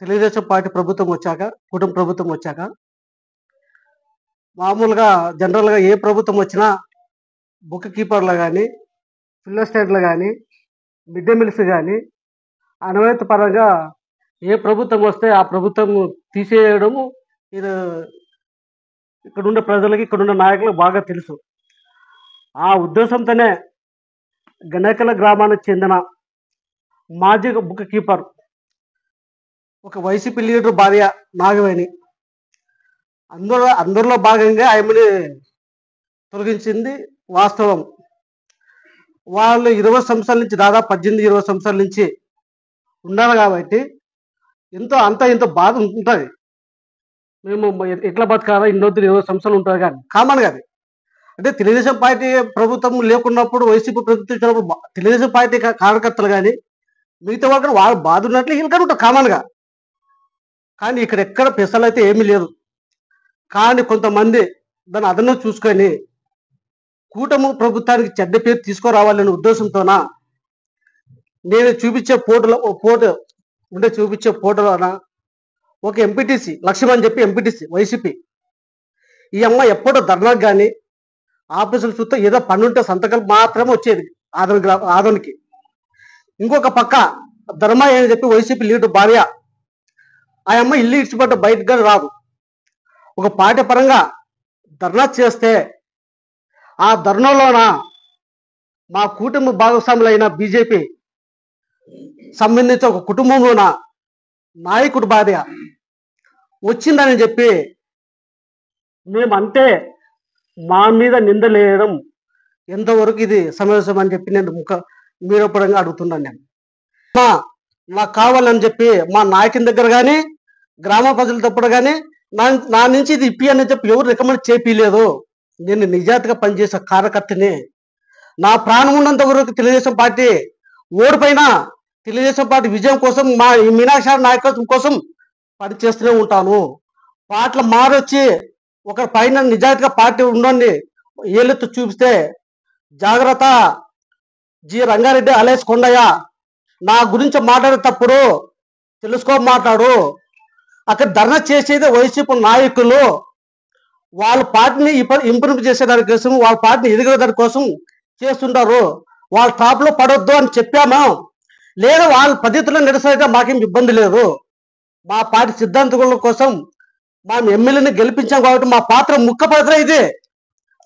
Telugu Desam party ప్రభుత్వం వచ్చాక, కుటుంబ ప్రభుత్వం వచ్చాక మామూలుగా జనరల్‌గా ఏ ప్రభుత్వం వచ్చినా బుక్ కీపర్‌లు గాని, ఫిల్ ఎస్టేట్‌లు గాని, మిడ్ డే మీల్స్ గాని, అణవాయితీ పరంగా ఏ ప్రభుత్వం వస్తే ఆ ప్రభుత్వం తీసేయడము ఇది ఇక్కడున్న ప్రజలకి, ఇక్కడున్న నాయకులకు బాగా తెలుసు. ఆ ఉద్దేశంతోనే గణేకల గ్రామానికి చెందిన మాజీ బుక్ కీపర్ ఒక వైసీపీ లీడర్ భార్య నాగవేణి. అందరిలో భాగంగా ఆమెని తొలగించింది వాస్తవం. వాళ్ళు 20 సంవత్సరాల నుంచి దాదాపు 18, 20 సంవత్సరాల నుంచి ఉన్నారు కాబట్టి ఇంత బాధ ఉంటది. మేము ఎట్లా బతకాలా ఇన్నొద్దులు 20 సంవత్సరాలు ఉంటారు కానీ కామన్‌గా అది. అంటే తెలుగుదేశం పార్టీ ప్రభుత్వం లేకున్నప్పుడు వైసీపీ ప్రభుత్వం ఇచ్చినప్పుడు తెలుగుదేశం పార్టీ కార్యకర్తలు కానీ మిగతా వాళ్ళు కూడా వాళ్ళు బాధ ఉన్నట్లు వీళ్ళు కూడా ఉంటారు కామన్‌గా. కానీ ఇక్కడ ఎక్కడ పెసలైతే ఏమీ లేదు. కానీ కొంతమంది దాన్ని అదనం చూసుకొని కూటమి ప్రభుత్వానికి చెడ్డ పేరు తీసుకురావాలనే ఉద్దేశంతోన నేను చూపించే ఫోటోలోన ఒక ఎంపీటీసీ లక్ష్మణ్ అని చెప్పి ఎంపీటీసీ వైసీపీ. ఈ అమ్మ ఎప్పుడో ధర్నాకు కానీ ఆఫీసులు చూస్తే ఏదో పనుంటే సంతకాలు మాత్రమే వచ్చేది ఆదోనికి. ఇంకొక పక్క ధర్మయ్య అని చెప్పి వైసీపీ లీడర్ భార్య. ఆ అమ్మ ఇల్లు ఇచ్చిపడ్డ బయటకు కానీ రాదు. ఒక పార్టీ పరంగా ధర్నా చేస్తే ఆ ధర్నాలోన మా కూటమి భాగస్వాములైన బీజేపీ సంబంధించిన ఒక కుటుంబంలోన నాయకుడి భార్య వచ్చిందని చెప్పి మేమంటే మా మీద నిందలేయడం ఎంతవరకు ఇది సమంజసం అని చెప్పి నేను మీరపరంగా అడుగుతున్నాను. నేను నాకు కావాలని చెప్పి మా నాయకుని దగ్గర కానీ గ్రామ ప్రజల తప్పుడు కానీ నా నుంచి ఇది ఇప్పి అని చెప్పి ఎవరు రికమెండ్ చేపిలేదు. నేను నిజాయితీగా పనిచేసే కార్యకర్తని. నా ప్రాణం ఉన్నంత వరకు తెలుగుదేశం పార్టీ ఓడిపోయినా తెలుగుదేశం పార్టీ విజయం కోసం మా మీనాక్షి నాయకత్వం కోసం పనిచేస్తూనే ఉంటాను. పార్టీలు మారొచ్చి ఒక పైన నిజాయితీగా పార్టీ ఉండండి ఏలెత్తు చూపిస్తే జాగ్రత్త. జి రంగారెడ్డి అలేస్ కొండయ్య నా గురించి మాట్లాడేటప్పుడు తెలుసుకో మాట్లాడు. అక్కడ ధర్నా చేసేది వైసీపీ నాయకులు వాళ్ళ పార్టీని ఇంప్రూవ్ చేసేదాని కోసం, వాళ్ళ పార్టీని ఎదిగేదాని కోసం చేస్తుంటారు. వాళ్ళ టాప్లో పడొద్దు అని చెప్పాము. లేదా వాళ్ళ పద్ధతిలో నడిస్తే మాకేం ఇబ్బంది లేదు. మా పార్టీ సిద్ధాంతాల కోసం మా ఎమ్మెల్యేని గెలిపించాం కాబట్టి మా పాత్ర ముఖ్య పాత్ర ఇది.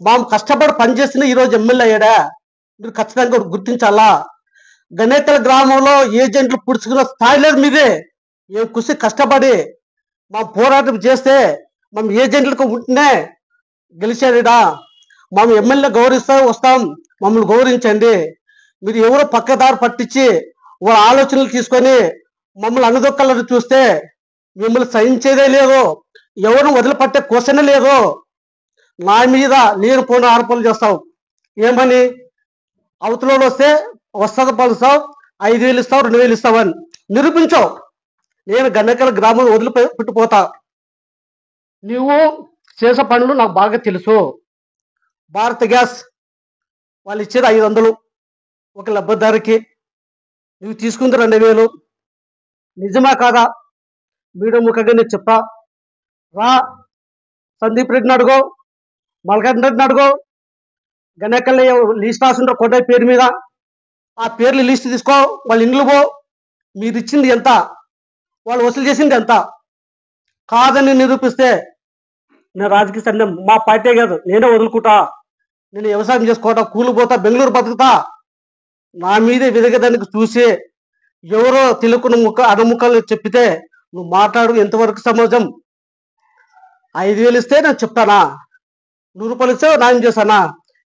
మా కష్టపడి పనిచేసిన ఈరోజు ఎమ్మెల్యే అయ్యాడా మీరు ఖచ్చితంగా గుర్తించాలా. గణేకల గ్రామంలో ఏజెంట్లు పుడుచుకున్న స్థాయి లేదు మీదే. మేము కృషి కష్టపడి మా పోరాటం చేస్తే మేము ఏజెంట్లకు ఉంటేనే గెలిచాడా. మేము ఎమ్మెల్యే వస్తాం, మమ్మల్ని గౌరవించండి. మీరు ఎవరో పక్కదారి పట్టించి వాళ్ళ ఆలోచనలు తీసుకొని మమ్మల్ని అన్నదొక్కలను చూస్తే మిమ్మల్ని సహించేదే లేదు. ఎవరు వదిలిపట్టే క్వశ్చనే లేదు. నా మీద నేను పోయిన ఆరోపణలు చేస్తావు. ఏమని అవతల వస్తుంది పలుస్తావు, 5,000 ఇస్తావు, 2,000 ఇస్తావు అని నిరూపించావు. నేను గణేకల గ్రామం వదిలిపెట్టిపోతా. నువ్వు చేసే పనులు నాకు బాగా తెలుసు. భారత్ గ్యాస్ వాళ్ళు ఇచ్చేది 500 ఒక లబ్ధిదారికి, నువ్వు తీసుకుంది 2,000. నిజమా కాదా మీడియా ముఖంగా నేను చెప్తా. రా సందీప్ రెడ్డిని అడుగో, మల్కాజ్ రెడ్డిని అడుగో. గణేకల్ లిస్ట్ రాసిండ్రు కొండ పేరు మీద. ఆ పేర్లు లిస్ట్ తీసుకో, వాళ్ళ ఇండ్లు పో. మీరు ఇచ్చింది ఎంత, వాళ్ళు వసూలు చేసింది ఎంత కాదని నిరూపిస్తే నేను రాజకీయ సంఘం మా పార్టీ కాదు నేనే వదులుకుంటా. నేను వ్యవసాయం చేసుకోవటా, కూలిపోతా, బెంగళూరు బతుకుతా. నా మీదే విదగదానికి చూసి ఎవరో తెలుకున్న అడముక్కలు చెప్పితే నువ్వు మాట్లాడు ఎంతవరకు సమాజం. 5,000 ఇస్తే నేను చెప్తానా, 100 రూపాయలు ఇస్తే న్యాయం చేస్తానా.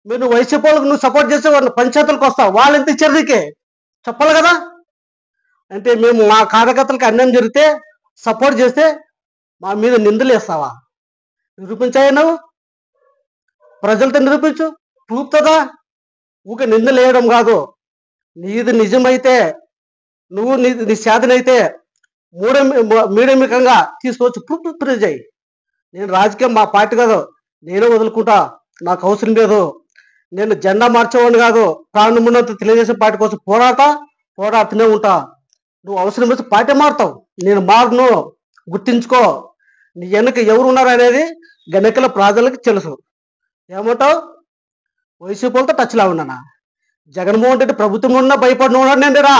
మీరు వైసీపీ వాళ్ళకి నువ్వు సపోర్ట్ చేస్తే వాళ్ళు పంచాయతీలకు వస్తావు, వాళ్ళు ఎంత ఇచ్చారు నీకే చెప్పాలి కదా. అంటే మేము మా కార్యకర్తలకు అన్యాయం జరిగితే సపోర్ట్ చేస్తే మా మీద నిందలు వేస్తావా. నిరూపించాయా నువ్వు, ప్రజలతో నిరూపించు, ప్రూఫ్ కదా. ఊకే నిందలు వేయడం కాదు. నీది నిజమైతే నువ్వు నీ శాతనైతే మీడియంగా తీసుకొచ్చి ప్రూఫ్ చేయి. నేను రాజకీయం మా పార్టీ కాదు, నేనే వదులుకుంటా, నాకు అవసరం లేదు. నేను జెండా మార్చేవాడిని కాదు. ప్రాణమున్నంత తెలుగుదేశం పార్టీ కోసం పోరాడుతూనే ఉంటా. నువ్వు అవసరం వచ్చి పార్టీ మారుతావు, నేను మారును, గుర్తించుకో. నీ వెనక ఎవరు ఉన్నారు అనేది గణికల ప్రజలకు తెలుసు. ఏమంటావు? వైసీపీ వాళ్ళతో టచ్లా ఉన్నానా? జగన్మోహన్ రెడ్డి ప్రభుత్వం ఉన్నా భయపడిన నేను రా.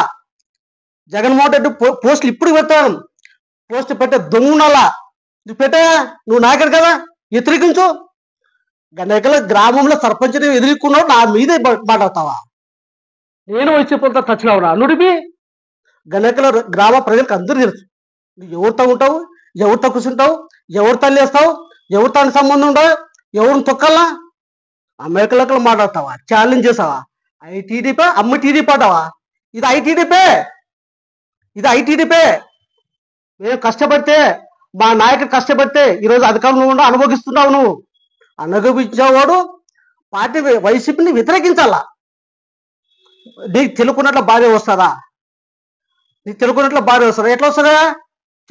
జగన్మోహన్ రెడ్డి పోస్టులు ఇప్పుడు పెట్టాను. పోస్ట్ పెట్టే దొంగలా నువ్వు పెట్టా, నువ్వు నాయకుడు కదా, వ్యతిరేకించు. గణికల గ్రామంలో సర్పంచ్ని ఎదుర్కొన్నావు, నా మీదే మాట్లాడతావా? నేను వైసీపీతో టచ్లో ఉన్నా. నుడిపి గణికల గ్రామ ప్రజలకు అందరూ తెలుసు నువ్వు ఎవరితో ఉంటావు, ఎవరితో కూర్చుంటావు, ఎవరితో వేస్తావు, ఎవరితో సంబంధం ఉండవు, ఎవరిని తొక్కల్లా అమెరికలకు మాట్లాడతావా? ఛాలెంజ్ చేసావా? ఐటీడీపీ అమ్మ టీడీపీ అంటావా? ఇది ఐటీడీపీ, ఇది ఐటీడీపీ. మేము కష్టపడితే, మా నాయకుడు కష్టపడితే ఈరోజు అధికారంలో ఉండి అనుభవిస్తున్నావు. నువ్వు అనుభవించేవాడు పార్టీ వైసీపీని వ్యతిరేకించాలా. నీకు తెలుకున్నట్లు భార్య వస్తుందా? నీకు తెలుకున్నట్లు భార్య వస్తుందా? ఎట్లా వస్తుందా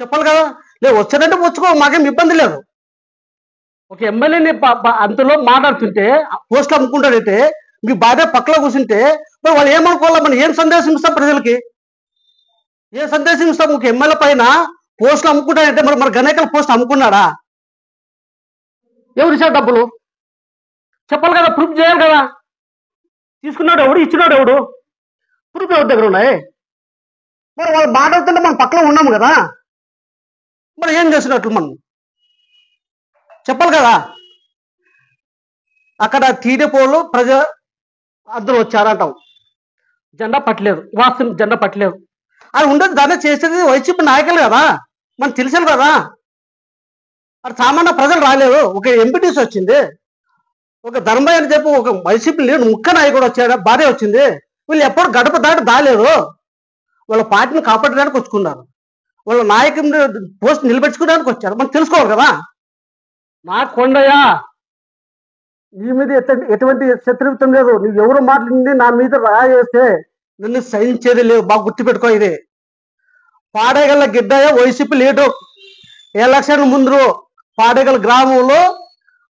చెప్పాలి కదా. లేదు వచ్చానంటే వచ్చుకో, మాకేం ఇబ్బంది లేదు. ఒక ఎమ్మెల్యేని అంతలో మాట్లాడుతుంటే పోస్టులు అమ్ముకుంటాడంటే మీ భార్య పక్కలో కూర్చుంటే మరి వాళ్ళు ఏమనుకోవాలా? మనం ఏం సందేశం ఇస్తాం ప్రజలకి? ఏ సందేశం ఇస్తాం? ఒక ఎమ్మెల్యే పైన పోస్టులు అమ్ముకుంటాడంటే మరి గణేకల పోస్ట్ అమ్ముకున్నాడా? ఎవరు ఇచ్చారు డబ్బులు? చెప్పాలి కదా, ప్రూఫ్ చేయాలి కదా. తీసుకున్నాడు ఎవడు, ఇచ్చినాడు ఎవడు, ప్రూఫ్ ఎవరి దగ్గర ఉన్నాయి? మరి వాళ్ళు మాట్లాడుతుంటే మనం పక్కలో ఉన్నాము కదా, మరి ఏం చేసినట్లు మనం చెప్పాలి కదా. అక్కడ టీడీపీలు అందరూ వచ్చారంటావు, జెండా పట్టలేదు, వాస్తవం జెండా పట్టలేదు. అది ఉండదు, దాన్ని చేసేది వైసీపీ నాయకులు కదా, మనకు తెలిసాను కదా. అది సామాన్య ప్రజలు రాలేదు. ఒక ఎంపీటీసీ వచ్చింది, ఒక ధర్మయ్య అని చెప్పి ఒక వైసీపీ లీడర్ ముఖ్య నాయకుడు వచ్చాడు, భార్య వచ్చింది. వీళ్ళు ఎప్పుడు గడప దాటి దాలేదు. వాళ్ళ పార్టీని కాపాడడానికి వచ్చుకున్నారు, వాళ్ళ నాయకుడిని పోస్ట్ నిలబెట్టుకోవడానికి వచ్చారు. మనం తెలుసుకోవాలి కదా. నా కొండయ్య, నీ మీద ఎటువంటి శత్రుత్వం లేదు. నువ్వు ఎవరు మాట్లాడింది నా మీద రాయేస్తే నన్ను సహించేది లేవు. బాగా గుర్తుపెట్టుకో. ఇది పాడేగల గిడ్డయ్య వైసీపీ లీడరు. ఎలక్షన్ ముందు పాడేగల గ్రామంలో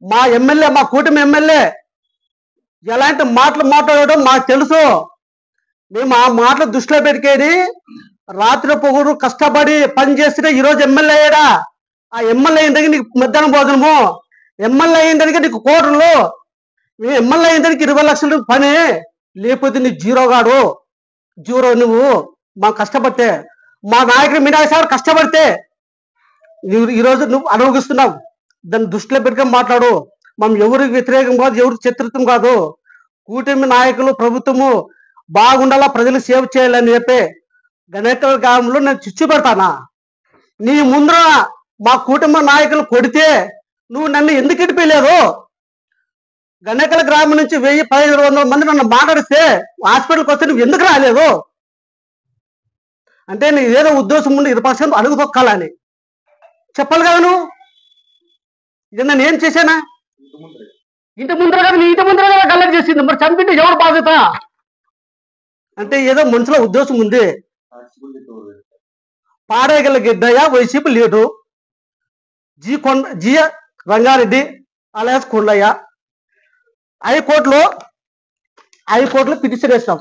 మా ఎమ్మెల్యే, మా కూటమి ఎమ్మెల్యే ఎలాంటి మాటలు మాట్లాడడం మాకు తెలుసు. మేము ఆ మాటలు దృష్టిలో పెట్టుకేది రాత్రి పొగుడు కష్టపడి పనిచేస్తే ఈరోజు ఎమ్మెల్యే అయ్యాడా? ఆ ఎమ్మెల్యే అయిందానికి నీకు మధ్యాహ్నం భోజనము, ఎమ్మెల్యే అయిందానికి నీకు కోటర్లు, ఎమ్మెల్యే అయిందానికి 20 లక్షల పని. లేకపోతే నీ జీరోగాడు, జీరో. నువ్వు మా కష్టపడితే, మా నాయకుడు మీనాక్షి సార్ కష్టపడితే ఈరోజు నువ్వు అనుభవిస్తున్నావు. దాన్ని దృష్టిలో పెట్టుకొని మాట్లాడు. మనం ఎవరికి వ్యతిరేకం కాదు, ఎవరికి శత్రుత్వం కాదు. కూటమి నాయకులు, ప్రభుత్వము బాగుండాలా, ప్రజలకు సేవ చేయాలని చెప్పి గణేకల గ్రామంలో నేను చిచ్చు పెడతానా? నీ ముందర మా కుటుంబ నాయకులు కొడితే నువ్వు నన్ను ఎందుకు ఇడిపోయలేదు? గణేకల గ్రామం నుంచి 1000-1500 మంది నన్ను మాట్లాడిస్తే హాస్పిటల్కి వస్తే నువ్వు ఎందుకు రాలేదు? అంటే నీ ఏదో ఉద్దేశం ఉండి 20% అడుగు తొక్కాలని చెప్పాలి కదా. నువ్వు ఇది నన్ను ఏం చేశానా? ఇంటి ముందర కదా, నీ ఇంటి ముందర కదా గల్లడి చేసింది. మరి చంపితే ఎవరు బాధ్యత? అంటే ఏదో మనసులో ఉద్దేశం ఉంది. Padegala Giddaiah YCP leader, G Rangareddy alias Kondaiah హైకోర్టులో పిటిషన్ వేస్తాం.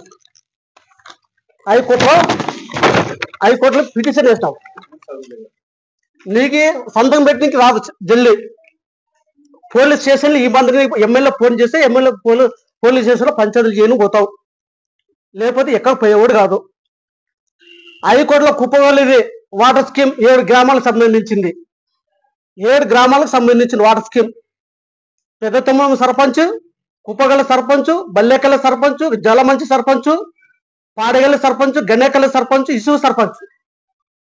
హైకోర్టులో పిటిషన్ వేస్తాం. నీకు సొంతం పెట్టడానికి రాదు జల్లి. పోలీస్ స్టేషన్లో ఈ మందిని ఎమ్మెల్యే ఫోన్ చేస్తే ఎమ్మెల్యే పోలీస్ స్టేషన్లో పంచాయతీలు చేయను పోతావు, లేకపోతే ఎక్కడ పోయేవాడు కాదు. హైకోర్టులో కుప్పగలిది వాటర్ స్కీమ్ 7 గ్రామాలకు సంబంధించింది. 7 గ్రామాలకు సంబంధించిన వాటర్ స్కీమ్. పెద్దతమ్మ సర్పంచ్, కుప్పగల సర్పంచ్, బల్లెకల సర్పంచ్, జలమంచి సర్పంచ్, పాడగల సర్పంచ్, గణేకల సర్పంచ్, ఇసువు సర్పంచ్.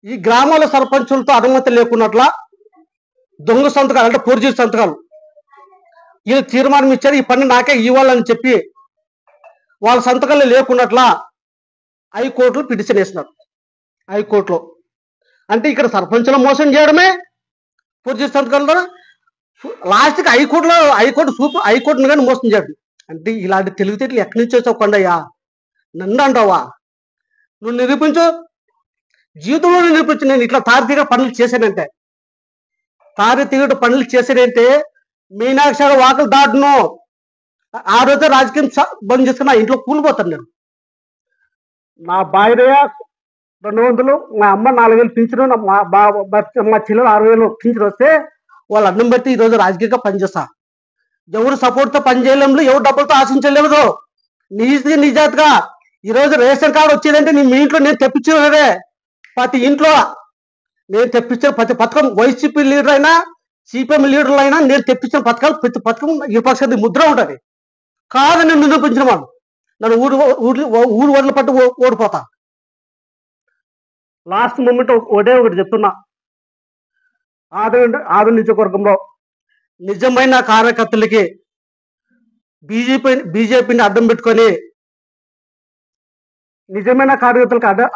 ఈ గ్రామాల సర్పంచులతో అనుమతి లేకున్నట్ల దొంగ సంతకాలు, అంటే ఫోర్జరీ సంతకాలు, ఈయన తీర్మానం ఇచ్చారు ఈ పని నాకే ఇవ్వాలని చెప్పి వాళ్ళ సంతకాలు లేకున్నట్లా హైకోర్టులో పిటిషన్ వేసినారు. హైకోర్టులో అంటే ఇక్కడ సర్పంచుల మోసం చేయడమే ఫోర్జరీ సంతకాలతో. లాస్ట్కి హైకోర్టును కానీ మోసం చేయడం. అంటే ఇలాంటి తెలివితేటలు ఎక్కడి నుంచి వచ్చావు కొండయ్యా? నన్ను అంటావా? నువ్వు నిరూపించు, జీవితంలో నిరూపించు. నేను ఇట్లా తారీతీగా పనులు చేశానంటే, తారీతీగడు పనులు చేశానంటే మీనాక్షి వాకలు దాటును. ఆ రోజే రాజకీయం బంద్ చేసుకుని నా ఇంట్లో కూలిపోతాను నేను. నా భార్య 200, మా అమ్మ 4,000 పింఛను, మా చెల్లెలు 6,000 పింఛను వస్తే వాళ్ళ అన్నం బట్టి ఈరోజు రాజకీయంగా పనిచేస్తా. ఎవరు సపోర్ట్తో పని చేయలేము, ఎవరు డబ్బులతో ఆశించలేదు. నిజాతగా ఈరోజు రేషన్ కార్డు వచ్చేదంటే మీ ఇంట్లో నేను తెప్పించినదే. ప్రతి ఇంట్లో నేను తెప్పించిన ప్రతి పథకం, వైసీపీ లీడర్ అయినా సిపిఎం లీడర్లు అయినా నేను తెప్పించిన పథకాలు ప్రతి పథకం విపక్షానికి ముద్ర ఉంటుంది. కాదు నేను నిరూపించిన వాడు, నన్ను ఊరు వదిలి పట్టు ఓడిపోతా. లాస్ట్ మూమెంట్ ఒకటి చెప్తున్నా, ఆదరణ నియోజకవర్గంలో నిజమైన కార్యకర్తలకి బీజేపీని అడ్డం పెట్టుకొని నిజమైన కార్యకర్తలకు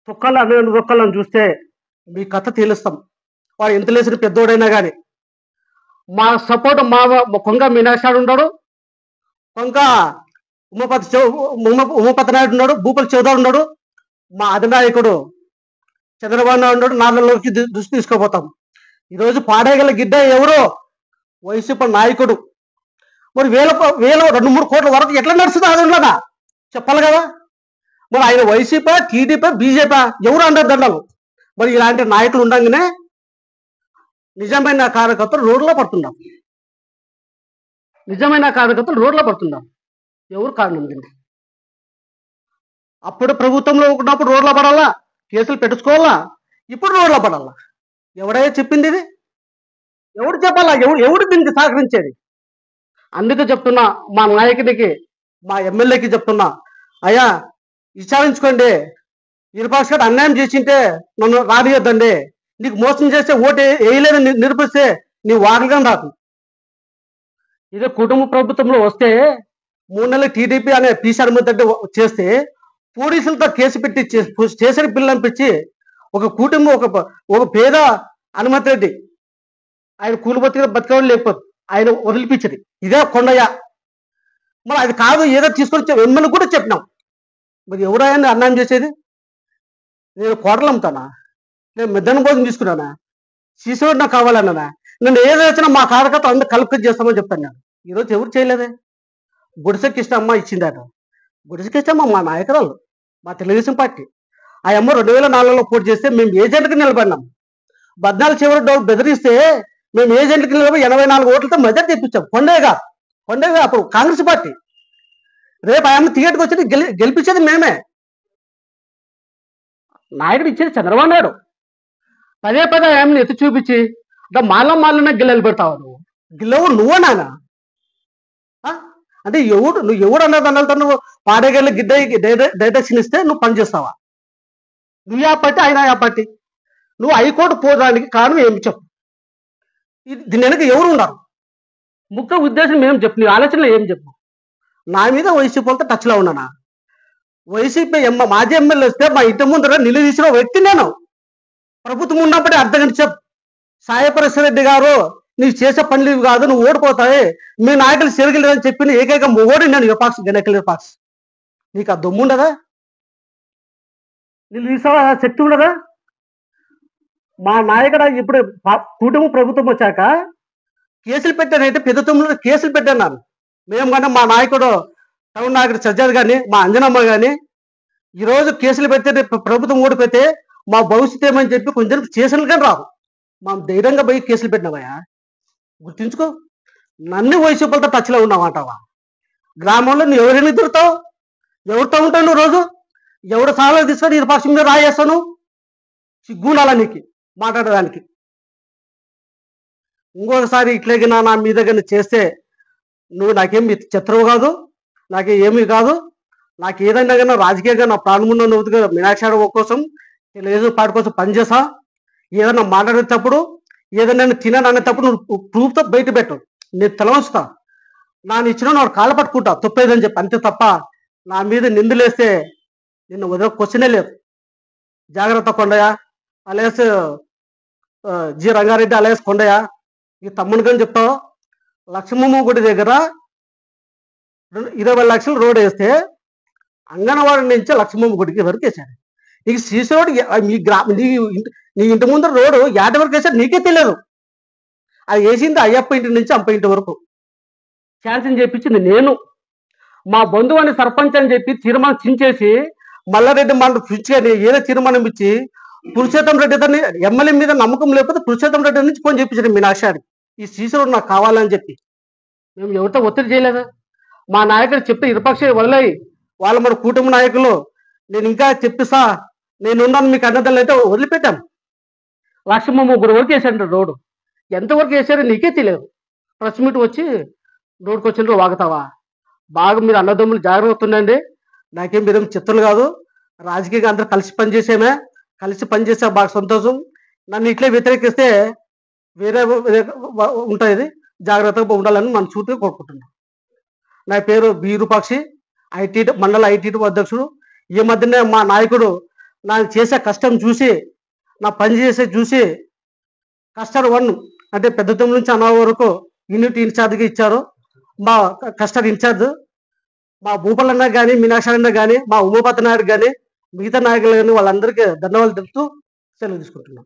తొక్కాలని చూస్తే మీ కథ తేలుస్తాం. వాడు ఎంత లేసిన పెద్దోడైనా కానీ మా సపోర్ట్ మా కొంగ మీనాక్షి ఉన్నాడు, కొంగ ఉమాపతి నాయుడు ఉన్నాడు, భూపతి చౌదరి ఉన్నాడు, మా అధినాయకుడు చంద్రబాబు నాయుడు ఉన్నాడు. నాలుగులోకి దృష్టి తీసుకోపోతాం. ఈరోజు పాడేగల గిడ్డ ఎవరు? వైసీపీ నాయకుడు. మరి 2-3 కోట్ల వరకు ఎట్లా నడుస్తుంది అదన్నా చెప్పాలి కదా. మరి ఆయన వైసీపీ, టీడీపీ, బీజేపీ ఎవరు అంటారు దండాలు? మరి ఇలాంటి నాయకులు ఉండగానే నిజమైన కార్యకర్తలు రోడ్లో పడుతున్నాం. ఎవరు కారణం దీన్ని? అప్పుడు ప్రభుత్వంలో ఉన్నప్పుడు రోడ్లో పడాలా, కేసులు పెట్టుకోవాలా, ఇప్పుడు రోడ్లో పడాలా? ఎవడైనా చెప్పింది ఇది? ఎవడు చెప్పాలా? ఎవడు దీనికి సహకరించేది? అందుకే చెప్తున్నా, మా నాయకుడికి, మా ఎమ్మెల్యేకి చెప్తున్నా, అయ్యా విచారించుకోండి. విరూపాక్ష గారు అన్యాయం చేసింటే నన్ను రానియొద్దండి. నీకు మోసం చేస్తే ఓటు వేయలేదని నిరూపిస్తే నీ వాకలుగా రాదు. ఇదే కుటుంబ ప్రభుత్వంలో వస్తే 3 నెలలు టీడీపీ అనే పీసీఆర్ మీద చేస్తే పోలీసులతో కేసు పెట్టి స్టేషన్ బిల్లు పంపించి ఒక కుటుంబం, ఒక పేద హనుమంత్ రెడ్డి, ఆయన కూలి బతికేవాళ్ళు లేకపోతే ఆయన వదిలిపించింది. ఇదే కొండయ్య. మరి అది కాదు, ఏదో తీసుకొని ఎమ్మెల్యే కూడా చెప్పినాం. మరి ఎవరైనా అన్యాయం చేసేది? నేను కోటలు అమ్ముతానా? నేను మెద్దన భోజనం తీసుకున్నానా? శిశువుడు నాకు కావాలన్నానా? నన్ను ఏదైనా మా కార్యకర్త అందరూ కలుపుకొని చేస్తామని చెప్తాను. నేను ఈరోజు ఎవరు చేయలేదే. గుడిసెకిష్టమ్మ ఇచ్చిందట. గుడిసెకిష్టమ్మ మా నాయకురాలు, మా తెలుగుదేశం పార్టీ. ఆ అమ్మ 2004లో పోటీ చేస్తే మేము ఏజెంట్కి నిలబడినాం. 14 చివరి డబ్బు బెదిరిస్తే మేము ఏజెంట్కి నిలబడి 84 ఓట్లతో మెజార్టీ తెప్పించాం. కొండేగా అప్పుడు కాంగ్రెస్ పార్టీ. రేపు ఆయమ్మ థియేటర్కి వచ్చి గెలిపించేది మేమే. నాయకుడు ఇచ్చేది చంద్రబాబు నాయుడు. పదే ఆయమ్మని ఎత్తి చూపించి అంటే మాలనే గిల్లెలు పెడతావు. గిల్లవు నువ్వో నాన్న? అంటే నువ్వు ఎవడు అన్నది నువ్వు పాడేగల్లి గిడ్డ డైరెక్షన్ ఇస్తే నువ్వు పనిచేస్తావా? నువ్వు ఆ పార్టీ, ఆయన ఆ పార్టీ. నువ్వు హైకోర్టు పోవడానికి కారణం ఏమి చెప్పు? దీని వెనక ఎవరు ఉన్నారు? ముఖ్య ఉద్దేశం ఏం చెప్పు? నీ ఆలోచనలో ఏం చెప్పు? నా మీద వైసీపీ వాళ్ళతో టచ్లో ఉన్నానా? వైసీపీ మాజీ ఎమ్మెల్యే వస్తే మా ఇంటి ముందర నిలదీసిన వ్యక్తి నేను. ప్రభుత్వం ఉన్నప్పుడే అర్ధగంట చెప్పు, సాయపరశ్రెడ్డి గారు నీకు చేసే పనులు ఇవి కాదు, నువ్వు ఓడిపోతాయి, మీ నాయకులు చెరగలేదని చెప్పిన ఏకైక మొగోడి నేను విపక్ష గణకల విపక్ష. నీకు ఆ దమ్ము ఉండదా? నీళ్ళు తీసావా? శక్తి ఉండదా? మా నాయకుడు ఇప్పుడు కుటుంబ ప్రభుత్వం వచ్చాక కేసులు పెట్టానంటే పెద్ద తమ్ముడు కేసులు పెట్టాను. మేము కానీ మా నాయకుడు టౌన్ నాయకుడు సజ్జాద్ కానీ మా అంజనమ్మ కానీ ఈరోజు కేసులు పెడితే ప్రభుత్వం ఓడిపోతే మా భవిష్యత్తు ఏమని చెప్పి కొంచెం కేసులు కానీ రావు. మా ధైర్యంగా పోయి కేసులు పెట్టినావయ్యా. గుర్తించుకో. నన్ను వైసీపీలతో టచ్లో ఉన్నావంటావా? గ్రామంలో నువ్వు ఎవరైనా తిరుగుతావు? ఎవరితో ఉంటావు నువ్వు? రోజు ఎవరు సార్లు తీసుకొని నిరపక్షం మీద రాయేస్తాను? సిగ్గుండాలా నీకు మాట్లాడడానికి? ఇంకొకసారి ఇట్లాగే నా మీద కానీ చేస్తే నువ్వు నాకేమి శత్రువు కాదు, నాకేమీ కాదు. నాకు ఏదైనా కానీ రాజకీయంగా నా ప్రాణమున్న నువ్వుగా మీనాక్షి కోసం, తెలుగుదేశం పార్టీ కోసం పనిచేసా. ఏదైనా మాట్లాడేటప్పుడు, ఏదైనా తినని అనేటప్పుడు నువ్వు ప్రూఫ్తో బయట పెట్టు, నేను తెలవంచుతా. నాన్న ఇచ్చిన వాడు కాళ్ళ పట్టుకుంటా తప్పేదని చెప్పి, అంతే తప్ప నా మీద నిందులేస్తే నిన్ను వదిలే క్వశ్చనే లేదు. జాగ్రత్త కొండయ్య అలేస్ జి రంగారెడ్డి అలేస్ కొండయ్య. ఈ తమ్ముని కానీ చెప్తావు, లక్ష్మమ్మ గుడి దగ్గర 20 లక్షలు రోడ్ వేస్తే అంగన్వాడి నుంచి లక్ష్మమ్మ గుడికి వరకు వేశాడు. నీకు సీసీ రోడ్ నీ ఇంటి ముందు రోడ్డు యాట వరకు వేసాడు, నీకే తెలియదు. అది వేసింది అయ్యప్ప ఇంటి నుంచి అంప ఇంటి వరకు శాంక్షన్ చేయించింది నేను. మా బంధువు అని సర్పంచ్ అని చెప్పి తీర్మానం చించేసి మల్లారెడ్డి మన పిలిచి కానీ ఏదో తీర్మానం ఇచ్చి పురుషోత్తం రెడ్డి అతన్ని ఎమ్మెల్యే మీద నమ్మకం లేకపోతే పురుషోత్తం రెడ్డి నుంచి ఫోన్ చెప్పించాడు మీనాక్షాడికి ఈ సీసీ రోడ్ నాకు కావాలని చెప్పి. మేము ఎవరితో ఒత్తిడి చేయలేదు. మా నాయకుడు చెప్తే ఇరుపక్ష వదిలేయి వాళ్ళ మన కూటమి నాయకులు నేను ఇంకా చెప్పిస్తా నేనున్నాను మీకు అన్నదాలు అయితే వదిలిపెట్టాను. 1,30,000 వరకు వేసాడు రోడ్డు. ఎంతవరకు వేసారో నీకే తెలియదు. ప్రెస్ మీట్ వచ్చి రోడ్డుకి వచ్చిన వాగుతావా? బాగా మీరు అన్నదమ్ములు జాగ్రత్త ఉండండి. నాకేం మీరేం చిత్తులు కాదు. రాజకీయంగా అందరూ కలిసి పనిచేసామే, కలిసి పనిచేసే బాగా సంతోషం. నన్ను ఇట్లే వ్యతిరేకిస్తే వేరే ఉంటుంది. జాగ్రత్తగా ఉండాలని మన చూటుగా కోరుకుంటున్నాను. నా పేరు బీరుపాక్షి, మండల ఐటీ అధ్యక్షుడు. ఈ మధ్యనే మా నాయకుడు నాకు చేసే కష్టం చూసి, నా పని చేసే చూసి కస్టర్ 1 అంటే పెద్దతమ్మ నుంచి అన్న వరకు యూనిట్ ఇన్ఛార్జ్గా ఇచ్చారు. మా కస్టర్ ఇన్ఛార్జ్ మా భూపాలన్న కానీ మీనాక్షారన్న కానీ మా ఉమాపతి నాయుడు కానీ మిగతా నాయకులు కానీ వాళ్ళందరికీ ధన్యవాదాలు తెలుపుతూ సెలవు తీసుకుంటున్నాం.